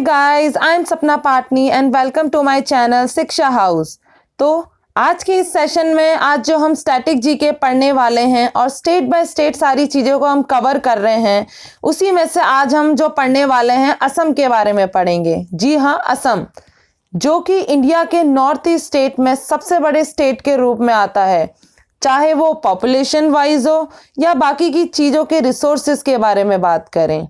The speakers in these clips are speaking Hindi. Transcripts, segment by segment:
Guys, I am Sapna Patni and welcome to my channel Shiksha house. तो आज के इस सेशन में आज जो हम स्टैटिक जीके पढ़ने वाले हैं और स्टेट बाय स्टेट सारी चीज़ों को हम कवर कर रहे हैं, उसी में से आज हम जो पढ़ने वाले हैं असम के बारे में पढ़ेंगे। जी हाँ, असम जो कि इंडिया के नॉर्थ ईस्ट स्टेट में सबसे बड़े स्टेट के रूप में आता है, चाहे वो पॉपुलेशन वाइज हो या बाकी की चीज़ों के रिसोर्सेज के बारे में बात करें।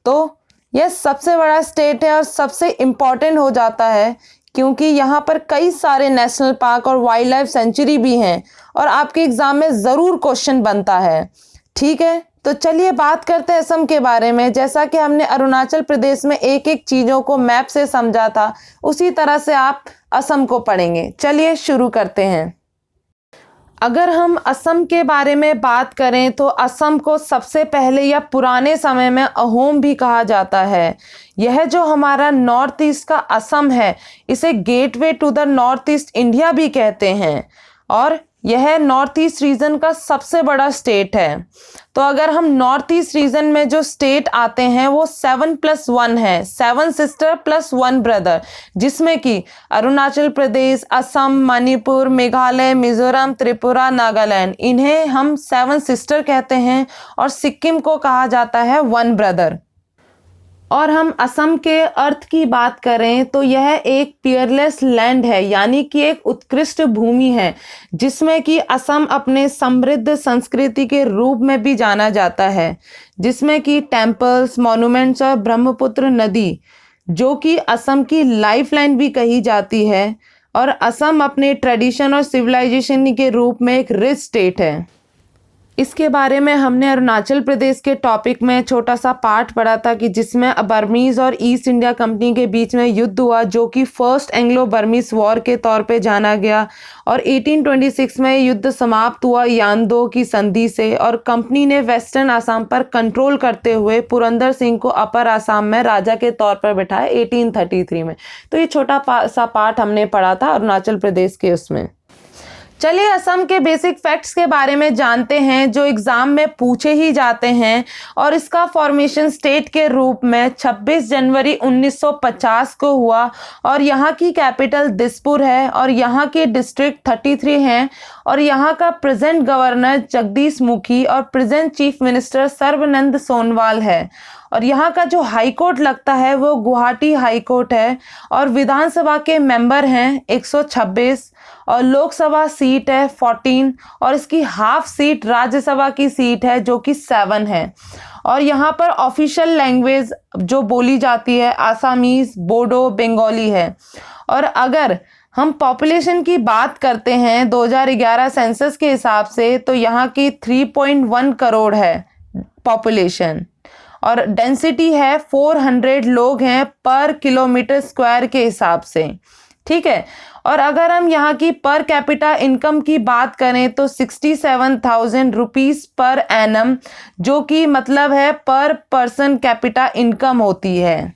तो यह सबसे बड़ा स्टेट है और सबसे इम्पॉर्टेंट हो जाता है क्योंकि यहाँ पर कई सारे नेशनल पार्क और वाइल्ड लाइफ सेंचुरी भी हैं और आपके एग्जाम में ज़रूर क्वेश्चन बनता है। ठीक है, तो चलिए बात करते हैं असम के बारे में। जैसा कि हमने अरुणाचल प्रदेश में एक एक चीज़ों को मैप से समझा था, उसी तरह से आप असम को पढ़ेंगे। चलिए शुरू करते हैं। अगर हम असम के बारे में बात करें तो असम को सबसे पहले या पुराने समय में अहोम भी कहा जाता है। यह जो हमारा नॉर्थ ईस्ट का असम है, इसे gateway to the north east India भी कहते हैं और यह नॉर्थ ईस्ट रीजन का सबसे बड़ा स्टेट है। तो अगर हम नॉर्थ ईस्ट रीजन में जो स्टेट आते हैं वो 7+1 है, 7 सिस्टर प्लस 1 ब्रदर, जिसमें कि अरुणाचल प्रदेश, असम, मणिपुर, मेघालय, मिजोरम, त्रिपुरा, नागालैंड, इन्हें हम 7 सिस्टर कहते हैं और सिक्किम को कहा जाता है 1 ब्रदर। और हम असम के अर्थ की बात करें तो यह एक पीयरलेस लैंड है, यानी कि एक उत्कृष्ट भूमि है जिसमें कि असम अपने समृद्ध संस्कृति के रूप में भी जाना जाता है, जिसमें कि टेम्पल्स, मॉन्यूमेंट्स और ब्रह्मपुत्र नदी जो कि असम की लाइफलाइन भी कही जाती है। और असम अपने ट्रेडिशन और सिविलाइजेशन के रूप में एक रिच स्टेट है। इसके बारे में हमने अरुणाचल प्रदेश के टॉपिक में छोटा सा पार्ट पढ़ा था कि जिसमें बर्मीज़ और ईस्ट इंडिया कंपनी के बीच में युद्ध हुआ, जो कि फर्स्ट एंग्लो बर्मीज़ वॉर के तौर पे जाना गया। और 1826 में युद्ध समाप्त हुआ यानदो की संधि से और कंपनी ने वेस्टर्न आसाम पर कंट्रोल करते हुए पुरंदर सिंह को अपर आसाम में राजा के तौर पर बिठाया 1833 में। तो ये छोटा सा पार्ट हमने पढ़ा था अरुणाचल प्रदेश के उसमें। चलिए असम के बेसिक फैक्ट्स के बारे में जानते हैं जो एग्ज़ाम में पूछे ही जाते हैं। और इसका फॉर्मेशन स्टेट के रूप में 26 जनवरी 1950 को हुआ और यहाँ की कैपिटल दिसपुर है और यहाँ के डिस्ट्रिक्ट 33 हैं और यहाँ का प्रेजेंट गवर्नर जगदीश मुखी और present chief minister Sarbananda Sonowal है। और यहाँ का जो हाई कोर्ट लगता है वो गुवाहाटी हाई कोर्ट है और विधानसभा के मेंबर हैं 126 और लोकसभा सीट है 14 और इसकी हाफ सीट राज्यसभा की सीट है जो कि 7 है। और यहाँ पर ऑफिशियल लैंग्वेज जो बोली जाती है आसामीज, बोडो, बंगाली है। और अगर हम पॉपुलेशन की बात करते हैं 2011 सेंसस के हिसाब से तो यहाँ की 3.1 करोड़ है पॉपुलेशन और डेंसिटी है 400 लोग हैं पर किलोमीटर स्क्वायर के हिसाब से। ठीक है, और अगर हम यहाँ की पर कैपिटा इनकम की बात करें तो 67,000 रुपीज़ पर एनम, जो कि मतलब है पर पर्सन कैपिटा इनकम होती है।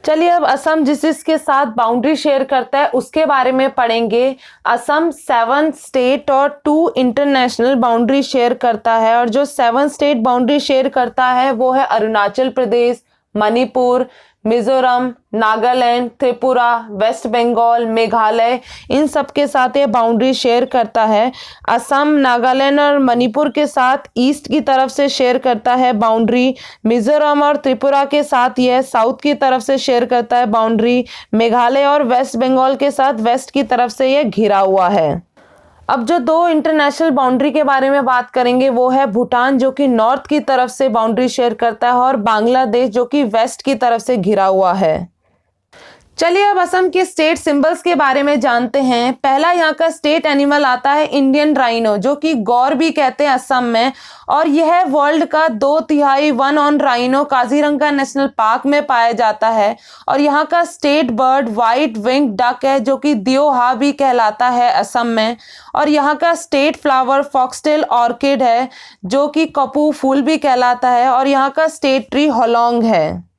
चलिए अब असम जिसके साथ बाउंड्री शेयर करता है उसके बारे में पढ़ेंगे। असम 7 स्टेट और 2 इंटरनेशनल बाउंड्री शेयर करता है और जो 7 स्टेट बाउंड्री शेयर करता है वो है अरुणाचल प्रदेश, मणिपुर, मिजोरम, नागालैंड, त्रिपुरा, वेस्ट बंगाल, मेघालय, इन सब के साथ ये बाउंड्री शेयर करता है। असम नागालैंड और मणिपुर के साथ ईस्ट की तरफ से शेयर करता है बाउंड्री। मिजोरम और त्रिपुरा के साथ यह साउथ की तरफ से शेयर करता है बाउंड्री। मेघालय और वेस्ट बंगाल के साथ वेस्ट की तरफ से यह घिरा हुआ है। अब जो 2 इंटरनेशनल बाउंड्री के बारे में बात करेंगे वो है भूटान जो कि नॉर्थ की तरफ से बाउंड्री शेयर करता है और बांग्लादेश जो कि वेस्ट की तरफ से घिरा हुआ है। चलिए अब असम के स्टेट सिंबल्स के बारे में जानते हैं। पहला यहाँ का स्टेट एनिमल आता है इंडियन राइनो, जो कि गौर भी कहते हैं असम में, और यह वर्ल्ड का 2/3 one on rhino Kaziranga national park में पाया जाता है। और यहाँ का state bird white wing duck है जो कि दियोहा भी कहलाता है असम में। और यहाँ का स्टेट फ्लावर फॉक्सटेल ऑर्किड है जो कि कपू फूल भी कहलाता है और यहाँ का स्टेट ट्री होलोंग है।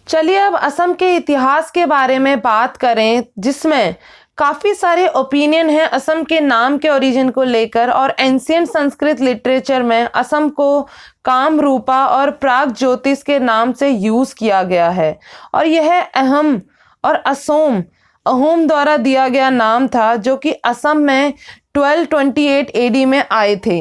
चलिए अब असम के इतिहास के बारे में बात करें जिसमें काफ़ी सारे ओपिनियन हैं असम के नाम के ओरिजिन को लेकर, और एंशियंट संस्कृत लिटरेचर में असम को कामरूपा और प्राग ज्योतिष के नाम से यूज़ किया गया है, और यह अहम और अहोम द्वारा दिया गया नाम था जो कि असम में 1228 एडी में आए थे।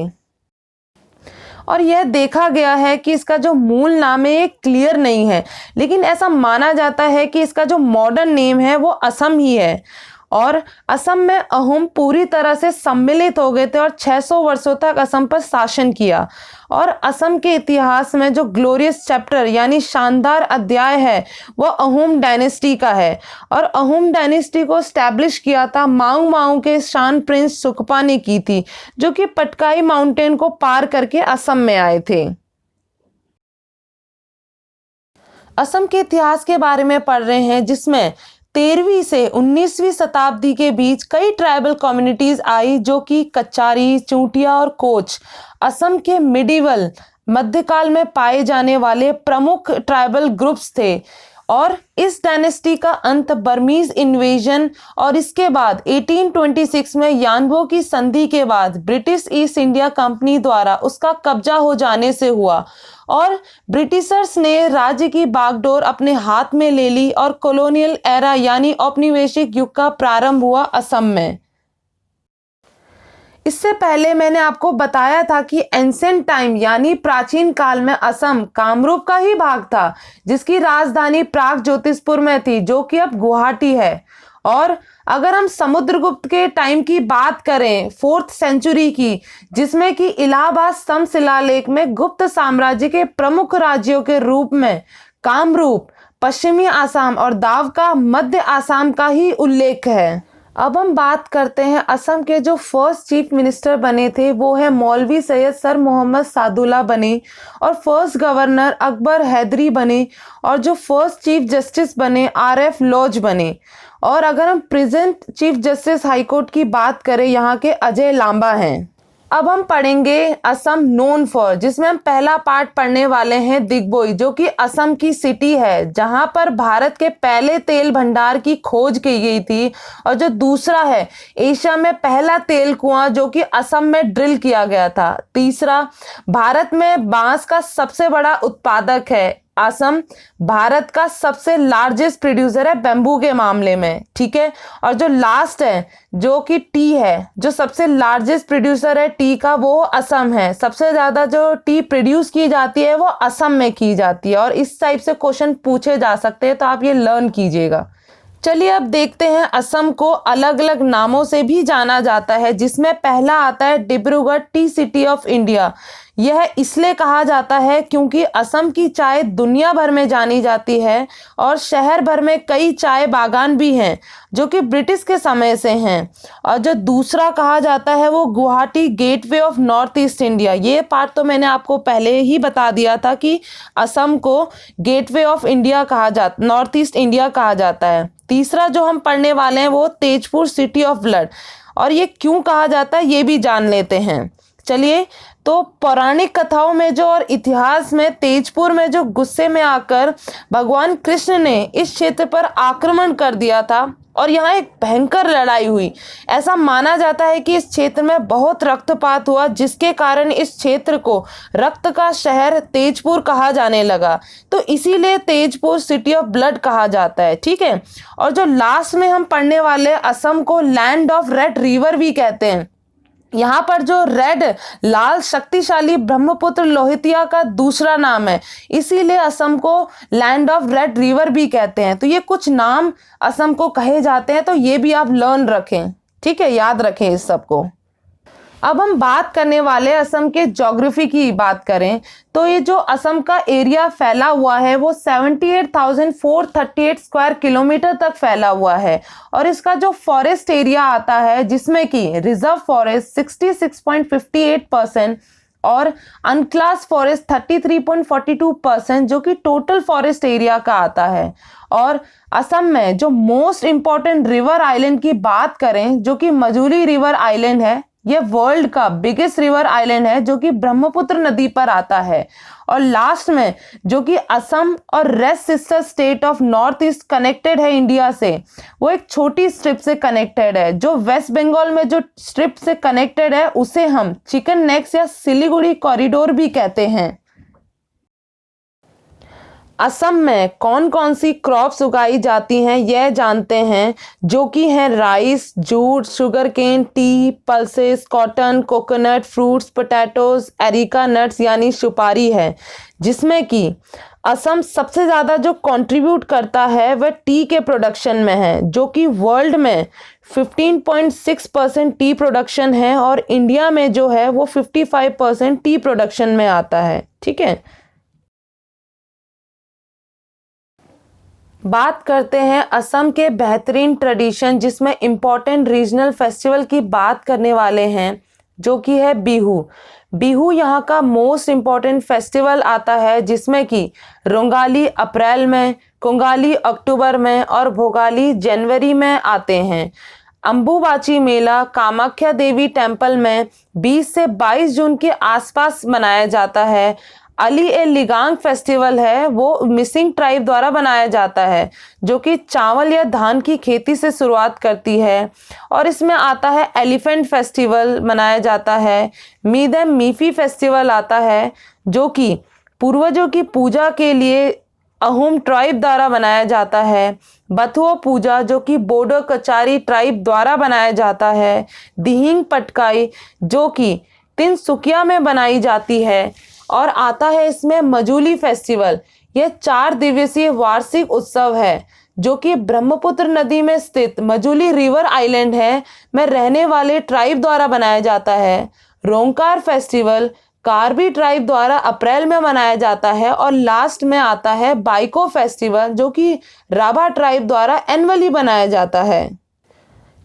और यह देखा गया है कि इसका जो मूल नाम है ये क्लियर नहीं है, लेकिन ऐसा माना जाता है कि इसका जो मॉडर्न नेम है वो असम ही है। और असम में अहोम पूरी तरह से सम्मिलित हो गए थे और 600 वर्षों तक असम पर शासन किया। और असम के इतिहास में जो ग्लोरियस चैप्टर यानी शानदार अध्याय है वो अहोम डायनेस्टी का है, और अहोम डायनेस्टी को स्टैब्लिश किया था माऊ के शान प्रिंस सुकपा ने की थी, जो कि पटकाई माउंटेन को पार करके असम में आए थे। असम के इतिहास के बारे में पढ़ रहे हैं, जिसमें 13वीं से 19वीं शताब्दी के बीच कई ट्राइबल कम्युनिटीज आई, जो कि कचारी, चूटिया और कोच असम के मिडिवल मध्यकाल में पाए जाने वाले प्रमुख ट्राइबल ग्रुप्स थे। और इस डायनेस्टी का अंत बर्मीज इन्वेजन और इसके बाद 1826 में यानबो की संधि के बाद ब्रिटिश ईस्ट इंडिया कंपनी द्वारा उसका कब्जा हो जाने से हुआ, और ब्रिटिशर्स ने राज्य की बागडोर अपने हाथ में ले ली और कॉलोनियल एरा यानी औपनिवेशिक युग का प्रारंभ हुआ असम में। इससे पहले मैंने आपको बताया था कि एंशिएंट टाइम यानी प्राचीन काल में असम कामरूप का ही भाग था, जिसकी राजधानी प्राग ज्योतिषपुर में थी, जो कि अब गुवाहाटी है। और अगर हम समुद्रगुप्त के टाइम की बात करें 4th सेंचुरी की, जिसमें कि इलाहाबाद स्तंभ शिलालेख में गुप्त साम्राज्य के प्रमुख राज्यों के रूप में कामरूप, पश्चिमी आसाम और दावका मध्य आसाम का ही उल्लेख है। अब हम बात करते हैं असम के जो फर्स्ट चीफ मिनिस्टर बने थे, वो है मौलवी सैयद सर मोहम्मद सादुल्ला बने, और फर्स्ट गवर्नर अकबर हैदरी बने, और जो फर्स्ट चीफ जस्टिस बने RF लॉज बने। और अगर हम प्रेजेंट चीफ जस्टिस हाईकोर्ट की बात करें, यहाँ के अजय लांबा हैं। अब हम पढ़ेंगे असम नोन फॉर, जिसमें हम पहला पार्ट पढ़ने वाले हैं दिग्बोई, जो कि असम की सिटी है, जहां पर भारत के पहले तेल भंडार की खोज की गई थी। और जो दूसरा है एशिया में पहला तेल कुआं, जो कि असम में ड्रिल किया गया था। तीसरा, भारत में बांस का सबसे बड़ा उत्पादक है असम, भारत का सबसे लार्जेस्ट प्रोड्यूसर है बेम्बू के मामले में, ठीक है। और जो लास्ट है जो कि टी है, जो सबसे लार्जेस्ट प्रोड्यूसर है टी का, वो असम है। सबसे ज़्यादा जो टी प्रोड्यूस की जाती है वो असम में की जाती है, और इस टाइप से क्वेश्चन पूछे जा सकते हैं, तो आप ये लर्न कीजिएगा। चलिए अब देखते हैं असम को अलग अलग नामों से भी जाना जाता है, जिसमें पहला आता है Dibrugarh T city of India. यह इसलिए कहा जाता है क्योंकि असम की चाय दुनिया भर में जानी जाती है, और शहर भर में कई चाय बागान भी हैं जो कि ब्रिटिश के समय से हैं। और जो दूसरा कहा जाता है वो Guwahati gateway of north east India. ये पार्ट तो मैंने आपको पहले ही बता दिया था कि असम को गेटवे ऑफ इंडिया कहा जाता, नॉर्थ ईस्ट इंडिया कहा जाता है। तीसरा जो हम पढ़ने वाले हैं वो तेजपुर सिटी ऑफ ब्लड, और ये क्यों कहा जाता है ये भी जान लेते हैं। चलिए, तो पौराणिक कथाओं में जो और इतिहास में तेजपुर में जो गुस्से में आकर भगवान कृष्ण ने इस क्षेत्र पर आक्रमण कर दिया था, और यहाँ एक भयंकर लड़ाई हुई। ऐसा माना जाता है कि इस क्षेत्र में बहुत रक्तपात हुआ, जिसके कारण इस क्षेत्र को रक्त का शहर तेजपुर कहा जाने लगा, तो इसीलिए तेजपुर सिटी ऑफ ब्लड कहा जाता है, ठीक है। और जो लास्ट में हम पढ़ने वाले असम को लैंड ऑफ रेड रिवर भी कहते हैं। यहाँ पर जो रेड लाल शक्तिशाली ब्रह्मपुत्र लोहितिया का दूसरा नाम है, इसीलिए असम को लैंड ऑफ रेड रिवर भी कहते हैं। तो ये कुछ नाम असम को कहे जाते हैं, तो ये भी आप लर्न रखें, ठीक है, याद रखें इस सबको। अब हम बात करने वाले असम के ज्योग्राफी की बात करें, तो ये जो असम का एरिया फैला हुआ है वो 78,438 स्क्वायर किलोमीटर तक फैला हुआ है, और इसका जो फॉरेस्ट एरिया आता है, जिसमें कि रिजर्व फॉरेस्ट 66.58% और अनक्लास फॉरेस्ट 33.42%, जो कि टोटल फॉरेस्ट एरिया का आता है। और असम में जो मोस्ट इम्पॉर्टेंट रिवर आइलैंड की बात करें, जो कि मजूली रिवर आइलैंड है, ये वर्ल्ड का बिगेस्ट रिवर आइलैंड है जो कि ब्रह्मपुत्र नदी पर आता है। और लास्ट में जो कि असम और rest sister state of north east connected है इंडिया से, वो एक छोटी स्ट्रिप से कनेक्टेड है। जो वेस्ट बंगाल में जो स्ट्रिप से कनेक्टेड है उसे हम चिकन नेक्स या सिलीगुड़ी कॉरिडोर भी कहते हैं। असम में कौन कौन सी क्रॉप्स उगाई जाती हैं यह जानते हैं, जो कि हैं rice, jute, sugar cane, tea, pulses, cotton, coconut, fruits, potatoes, areca nuts यानी सुपारी है। जिसमें कि असम सबसे ज़्यादा जो कंट्रीब्यूट करता है वह टी के प्रोडक्शन में है, जो कि वर्ल्ड में 15.6% टी प्रोडक्शन है और इंडिया में जो है वो 55% टी प्रोडक्शन में आता है। ठीक है, बात करते हैं असम के बेहतरीन ट्रेडिशन, जिसमें इम्पोर्टेंट रीजनल फेस्टिवल की बात करने वाले हैं, जो कि है बिहू। बिहू यहाँ का मोस्ट इम्पॉर्टेंट फेस्टिवल आता है, जिसमें कि रोंगाली अप्रैल में, कोंगाली अक्टूबर में और भोगाली जनवरी में आते हैं। अंबुबाची मेला कामाख्या देवी टेम्पल में 20 से 22 जून के आसपास मनाया जाता है। अली ए लिगांग फेस्टिवल है, वो मिसिंग ट्राइब द्वारा बनाया जाता है, जो कि चावल या धान की खेती से शुरुआत करती है। और इसमें आता है एलिफेंट फेस्टिवल मनाया जाता है। मीदम मीफी फेस्टिवल आता है, जो कि पूर्वजों की पूजा के लिए अहोम ट्राइब द्वारा बनाया जाता है। बथुआ पूजा जो कि बोडो कचारी ट्राइब द्वारा बनाया जाता है। दिहिंग पटकाई जो कि तिनसुकिया में बनाई जाती है। और आता है इसमें मजूली फेस्टिवल। यह 4 दिवसीय वार्षिक उत्सव है, जो कि ब्रह्मपुत्र नदी में स्थित मजूली रिवर आइलैंड है में रहने वाले ट्राइब द्वारा बनाया जाता है। रोंकार फेस्टिवल कार्बी ट्राइब द्वारा अप्रैल में मनाया जाता है। और लास्ट में आता है बाइको फेस्टिवल, जो कि राभा ट्राइब द्वारा एनुअली बनाया जाता है।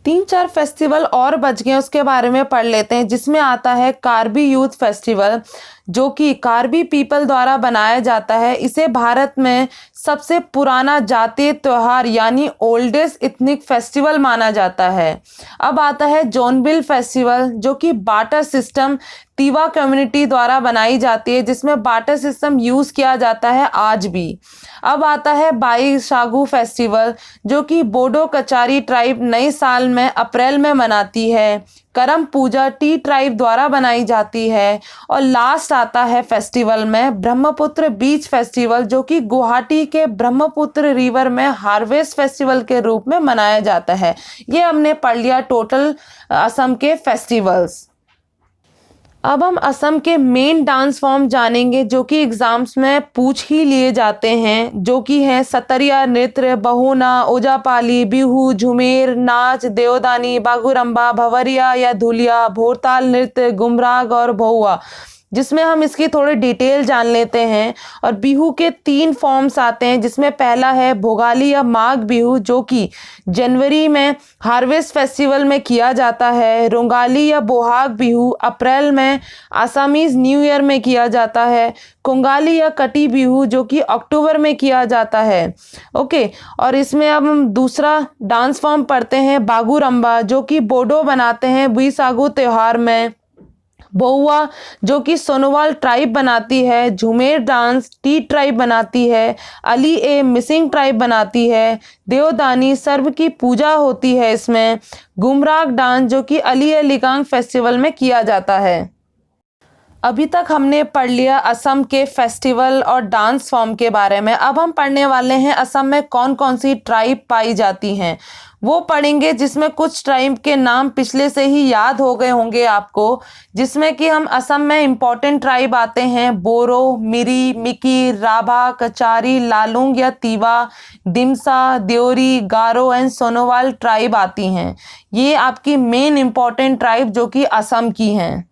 3-4 फेस्टिवल और बच गए, उसके बारे में पढ़ लेते हैं। जिसमें आता है कार्बी यूथ फेस्टिवल, जो कि कार्बी पीपल द्वारा बनाया जाता है। इसे भारत में सबसे पुराना जातीय त्यौहार यानी ओल्डेस्ट इथनिक फेस्टिवल माना जाता है। अब आता है जोनबिल फेस्टिवल, जो कि बार्टर सिस्टम तीवा कम्युनिटी द्वारा बनाई जाती है, जिसमें बार्टर सिस्टम यूज़ किया जाता है आज भी। अब आता है बाईशागु फेस्टिवल, जो कि बोडो कचारी ट्राइब नए साल में अप्रैल में मनाती है। करम पूजा टी ट्राइब द्वारा बनाई जाती है। और लास्ट आता है फेस्टिवल में ब्रह्मपुत्र बीच फेस्टिवल, जो कि गुवाहाटी के ब्रह्मपुत्र रिवर में हार्वेस्ट फेस्टिवल के रूप में मनाया जाता है। ये हमने पढ़ लिया टोटल असम के फेस्टिवल्स। अब हम असम के मेन डांस फॉर्म जानेंगे, जो कि एग्जाम्स में पूछ ही लिए जाते हैं, जो कि हैं सतरिया नृत्य, बहुना, ओजापाली, बिहू, झुमेर नाच, देवदानी, बागुरम्बा, भवरिया या धुलिया, भोरताल नृत्य, गुमराग और भौआ। जिसमें हम इसकी थोड़ी डिटेल जान लेते हैं। और बिहू के 3 फॉर्म्स आते हैं, जिसमें पहला है भोगाली या माघ बिहू, जो कि जनवरी में हार्वेस्ट फेस्टिवल में किया जाता है। रोंगाली या बोहाग बिहू अप्रैल में आसामीज न्यू ईयर में किया जाता है। कोंगाली या कटी बिहू जो कि अक्टूबर में किया जाता है। ओके, और इसमें अब हम दूसरा डांस फॉर्म पढ़ते हैं बागुरम्बा, जो कि बोडो बनाते हैं बैसागु त्योहार में। बहुआ जो कि सोनोवाल ट्राइब बनाती है। झूमेर डांस टी ट्राइब बनाती है। अली ए मिसिंग ट्राइब बनाती है। देवदानी सर्व की पूजा होती है इसमें। गुमराग डांस जो कि अली ए लिगांग फेस्टिवल में किया जाता है। अभी तक हमने पढ़ लिया असम के फेस्टिवल और डांस फॉर्म के बारे में। अब हम पढ़ने वाले हैं असम में कौन कौन सी ट्राइब पाई जाती हैं, वो पढ़ेंगे, जिसमें कुछ ट्राइब के नाम पिछले से ही याद हो गए होंगे आपको। जिसमें कि हम असम में इम्पॉर्टेंट ट्राइब आते हैं बोरो, मिरी, मिकी, राभा, कचारी, लालुंग या तीवा, दिमसा, देओरी, गारो एंड सोनोवाल ट्राइब आती हैं। ये आपकी मेन इम्पॉर्टेंट ट्राइब जो कि असम की हैं।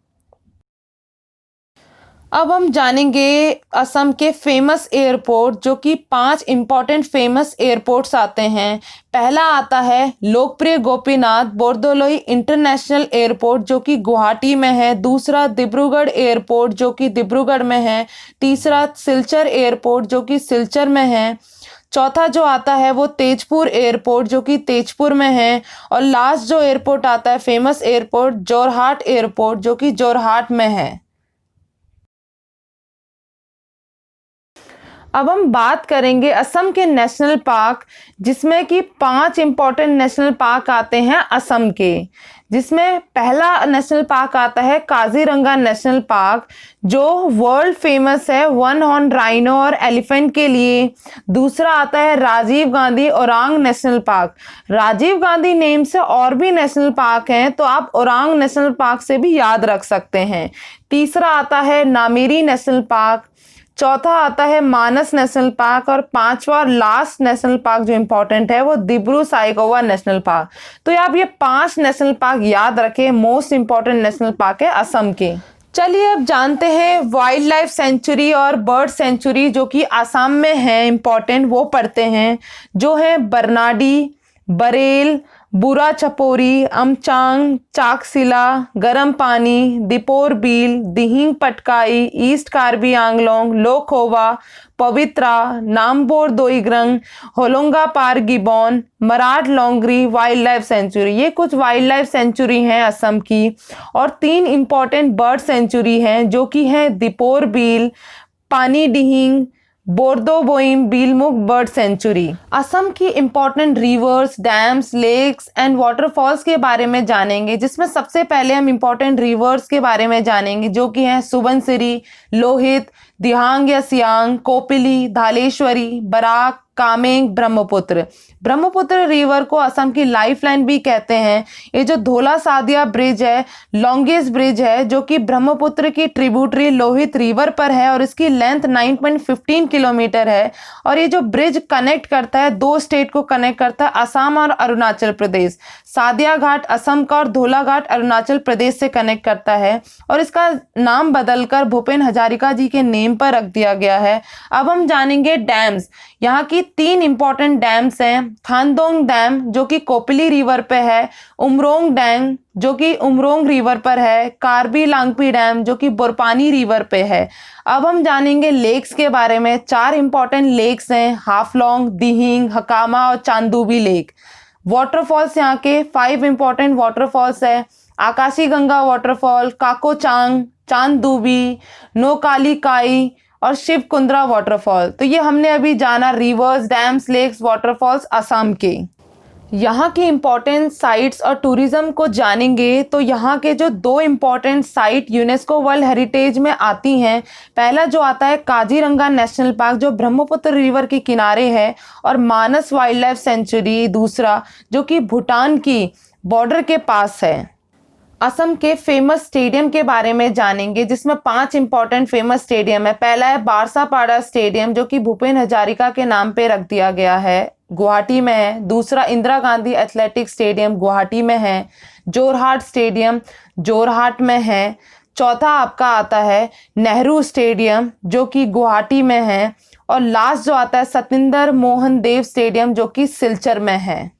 अब हम जानेंगे असम के फेमस एयरपोर्ट, जो कि 5 इम्पॉर्टेंट फेमस एयरपोर्ट्स आते हैं। पहला आता है लोकप्रिय गोपीनाथ बोरदोलोई इंटरनेशनल एयरपोर्ट, जो कि गुवाहाटी में है। दूसरा डिब्रूगढ़ एयरपोर्ट, जो कि डिब्रूगढ़ में है। तीसरा सिलचर एयरपोर्ट, जो कि सिलचर में है। चौथा जो आता है वो तेजपुर एयरपोर्ट जो कि तेजपुर में है, और लास्ट जो एयरपोर्ट आता है फेमस एयरपोर्ट जोरहाट एयरपोर्ट जो कि जोरहाट में है। अब हम बात करेंगे असम के नेशनल पार्क, जिसमें कि 5 इंपॉर्टेंट नेशनल पार्क आते हैं असम के, जिसमें पहला नेशनल पार्क आता है काजीरंगा नेशनल पार्क जो वर्ल्ड फेमस है वन हॉर्न राइनो और एलिफेंट के लिए। दूसरा आता है Rajiv Gandhi Orang national park. Rajiv Gandhi name से और भी नेशनल पार्क हैं, तो आप ओरांग नेशनल पार्क से भी याद रख सकते हैं। तीसरा आता है नामेरी नेशनल पार्क। चौथा आता है मानस नेशनल पार्क, और पांचवा और लास्ट नेशनल पार्क जो इंपॉर्टेंट है वो दिब्रू साइखोवा नेशनल पार्क। तो आप ये 5 नेशनल पार्क याद रखें, मोस्ट इंपॉर्टेंट नेशनल पार्क है असम के। चलिए अब जानते हैं वाइल्ड लाइफ सेंचुरी और बर्ड सेंचुरी जो कि असम में है इंपॉर्टेंट, वो पढ़ते हैं, जो है बरनाडी, बरेल, बुरा Chapori, अमचांग, Chakrashila, Garampani, Deepor Beel, Dehing Patkai, east Karbi Anglong, Laokhowa, Pobitora, Nambor Doigrung, Hollongapar gibbon, Marat Longri wildlife sanctuary. ये कुछ वाइल्ड लाइफ सेंचुरी हैं असम की। और 3 इंपॉर्टेंट बर्ड सेंचुरी हैं जो कि हैं दीपोर बील, पानी डिहिंग, बोर्दोबोइम बीलमुख बर्ड सेंचुरी। असम की important rivers, dams, lakes and waterfalls के बारे में जानेंगे, जिसमें सबसे पहले हम इंपॉर्टेंट रिवर्स के बारे में जानेंगे जो कि हैं सुबनसिरी, लोहित, दिहांग या सियांग, कोपिली, धालेश्वरी, बराक, कामेंग, ब्रह्मपुत्र। ब्रह्मपुत्र रिवर को असम की लाइफलाइन भी कहते हैं। ये जो धोला सादिया ब्रिज है, लॉन्गेस्ट ब्रिज है जो कि ब्रह्मपुत्र की ट्रिब्यूटरी लोहित रिवर पर है, और इसकी लेंथ 9.15 किलोमीटर है। और ये जो ब्रिज कनेक्ट करता है 2 स्टेट को कनेक्ट करता है, असम और अरुणाचल प्रदेश। सादिया घाट असम का और धोला घाट अरुणाचल प्रदेश से कनेक्ट करता है, और इसका नाम बदलकर भूपेन हजारिका जी के नेम पर रख दिया गया है। अब हम जानेंगे डैम्स। यहाँ की 3 इंपॉर्टेंट डैम्स हैं, खानदोंग डैम जो कि कोपिली रिवर पे है, उमरोंग डैम जो कि उमरोंग रिवर पर है, कार्बी लांगपी डैम जो कि बोरपानी रिवर पे है। अब हम जानेंगे लेक्स के बारे में। 4 इंपॉर्टेंट लेक्स हैं, हाफलोंग, दिहिंग, हकामा और चांदूबी लेक। वाटरफॉल्स यहाँ के 5 इंपॉर्टेंट वाटरफॉल्स है, आकाशी गंगा वाटरफॉल, काकोचांग, चांदूबी, नोकाली काई और शिव कुंद्रा वाटरफॉल। तो ये हमने अभी जाना rivers, dams, lakes, waterfalls Assam के। यहाँ की इम्पोर्टेंट साइट्स और टूरिज्म को जानेंगे तो यहाँ के जो 2 important site UNESCO world heritage में आती हैं, पहला जो आता है काजीरंगा नेशनल पार्क जो ब्रह्मपुत्र रिवर के किनारे है, और मानस वाइल्ड लाइफ सेंचुरी दूसरा जो कि भूटान की बॉर्डर के पास है। असम के फेमस स्टेडियम के बारे में जानेंगे, जिसमें 5 इंपॉर्टेंट फेमस स्टेडियम है। पहला है बारसापाड़ा स्टेडियम जो कि भूपेन हजारिका के नाम पे रख दिया गया है, गुवाहाटी में है। दूसरा इंदिरा गांधी एथलेटिक स्टेडियम गुवाहाटी में है। जोरहाट स्टेडियम जोरहाट में है। चौथा आपका आता है नेहरू स्टेडियम जो कि गुवाहाटी में है, और लास्ट जो आता है सतिंदर मोहन देव स्टेडियम जो कि सिलचर में है।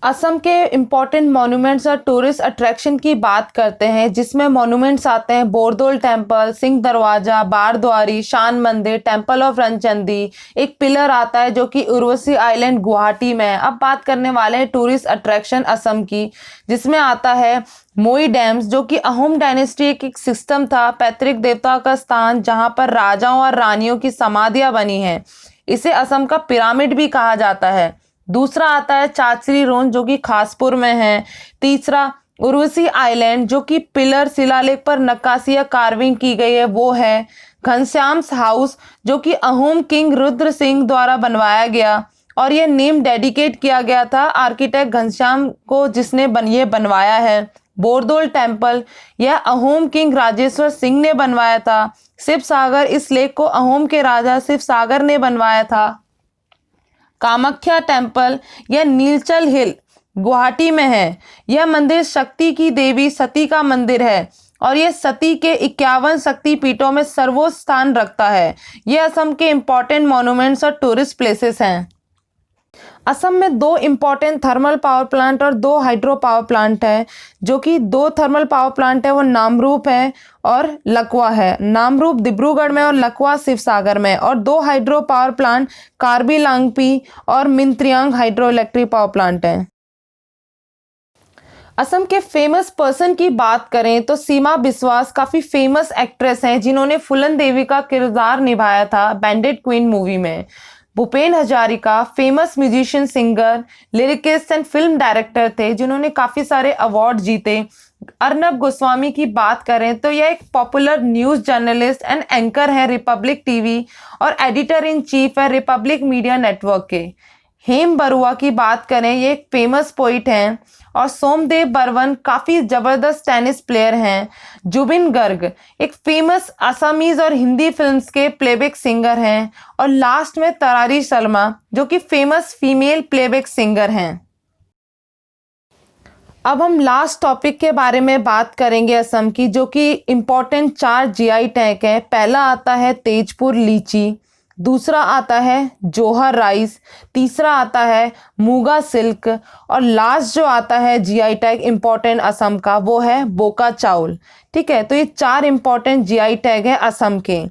असम के इम्पॉर्टेंट मॉन्यूमेंट्स और टूरिस्ट अट्रैक्शन की बात करते हैं, जिसमें मॉन्यूमेंट्स आते हैं बोरदोल टेम्पल, सिंह दरवाजा, बारद्वारी, शान मंदिर, टेम्पल ऑफ रणचंदी। एक पिलर आता है जो कि उर्वशी आइलैंड गुवाहाटी में है। अब बात करने वाले हैं टूरिस्ट अट्रैक्शन असम की, जिसमें आता है मोई डैम्स जो कि अहोम डायनेस्टी एक सिस्टम था, पैतृक देवता का स्थान जहाँ पर राजाओं और रानियों की समाधियाँ बनी हैं। इसे असम का पिरामिड भी कहा जाता है। दूसरा आता है चाचरी रोन जो कि खासपुर में है। तीसरा उर्वशी आइलैंड जो कि पिलर शिलालेख पर नक्काशी या कार्विंग की गई है वो है। घनश्याम्स हाउस जो कि अहोम किंग रुद्र सिंह द्वारा बनवाया गया, और यह नेम डेडिकेट किया गया था आर्किटेक्ट घनश्याम को जिसने ये बनवाया है। बोरदोल टेम्पल यह अहोम किंग राजेश्वर सिंह ने बनवाया था। शिव सागर, इस लेक को अहोम के राजा शिव सागर ने बनवाया था। कामाख्या टेम्पल यह नीलचल हिल गुवाहाटी में है। यह मंदिर शक्ति की देवी सती का मंदिर है, और यह सती के 51 शक्ति पीठों में सर्वोच्च स्थान रखता है। यह असम के इम्पॉर्टेंट मॉन्यूमेंट्स और टूरिस्ट प्लेसेस हैं। असम में 2 इम्पॉर्टेंट थर्मल पावर प्लांट और 2 हाइड्रो पावर प्लांट है, जो कि 2 थर्मल पावर प्लांट है वो नामरूप है और लकवा है। नामरूप डिब्रूगढ़ में और लकवा शिवसागर में। और 2 हाइड्रो पावर प्लांट कार्बी लांगपी और मिंत्रियांग हाइड्रो इलेक्ट्रिक पावर प्लांट है। असम के फेमस पर्सन की बात करें तो सीमा बिस्वास काफ़ी फेमस एक्ट्रेस हैं, जिन्होंने फूलन देवी का किरदार निभाया था बैंडेड क्वीन मूवी में। Bhupen Hazarika famous musician, singer, lyricist and film director थे, जिन्होंने काफ़ी सारे अवार्ड जीते। अर्नब गोस्वामी की बात करें तो यह एक popular news journalist and anchor है रिपब्लिक टीवी और एडिटर इन चीफ है रिपब्लिक मीडिया नेटवर्क के। हेम बरुआ की बात करें, ये एक फेमस पोइट हैं। और सोमदेव बर्मन काफ़ी ज़बरदस्त टेनिस प्लेयर हैं। जुबिन गर्ग एक फेमस असमीज़ और हिंदी फिल्म्स के प्लेबैक सिंगर हैं। और लास्ट में तरारी शर्मा, जो कि फेमस फीमेल प्लेबैक सिंगर हैं। अब हम लास्ट टॉपिक के बारे में बात करेंगे असम की, जो कि इम्पोर्टेंट 4 जीआई टैग हैं। पहला आता है तेजपुर लीची, दूसरा आता है जोहर राइस, तीसरा आता है मूगा सिल्क और लास्ट जो आता है जीआई टैग इम्पोर्टेंट असम का, वो है बोका चाउल। ठीक है, तो ये 4 इम्पोर्टेंट जीआई टैग है असम के।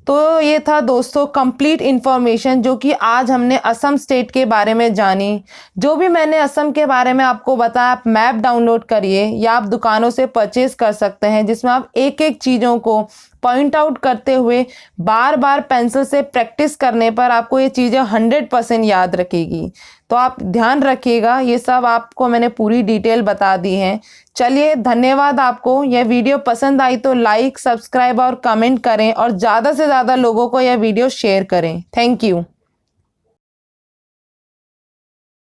तो ये था दोस्तों कंप्लीट इन्फॉर्मेशन जो कि आज हमने असम स्टेट के बारे में जानी। जो भी मैंने असम के बारे में आपको बताया, आप मैप डाउनलोड करिए या आप दुकानों से परचेज कर सकते हैं, जिसमें आप एक एक चीज़ों को पॉइंट आउट करते हुए बार बार पेंसिल से प्रैक्टिस करने पर आपको ये चीज़ें 100% याद रखेगी। तो आप ध्यान रखिएगा, ये सब आपको मैंने पूरी डिटेल बता दी है। चलिए, धन्यवाद आपको। यह वीडियो पसंद आई तो लाइक, सब्सक्राइब और कमेंट करें और ज़्यादा से ज़्यादा लोगों को यह वीडियो शेयर करें। Thank you.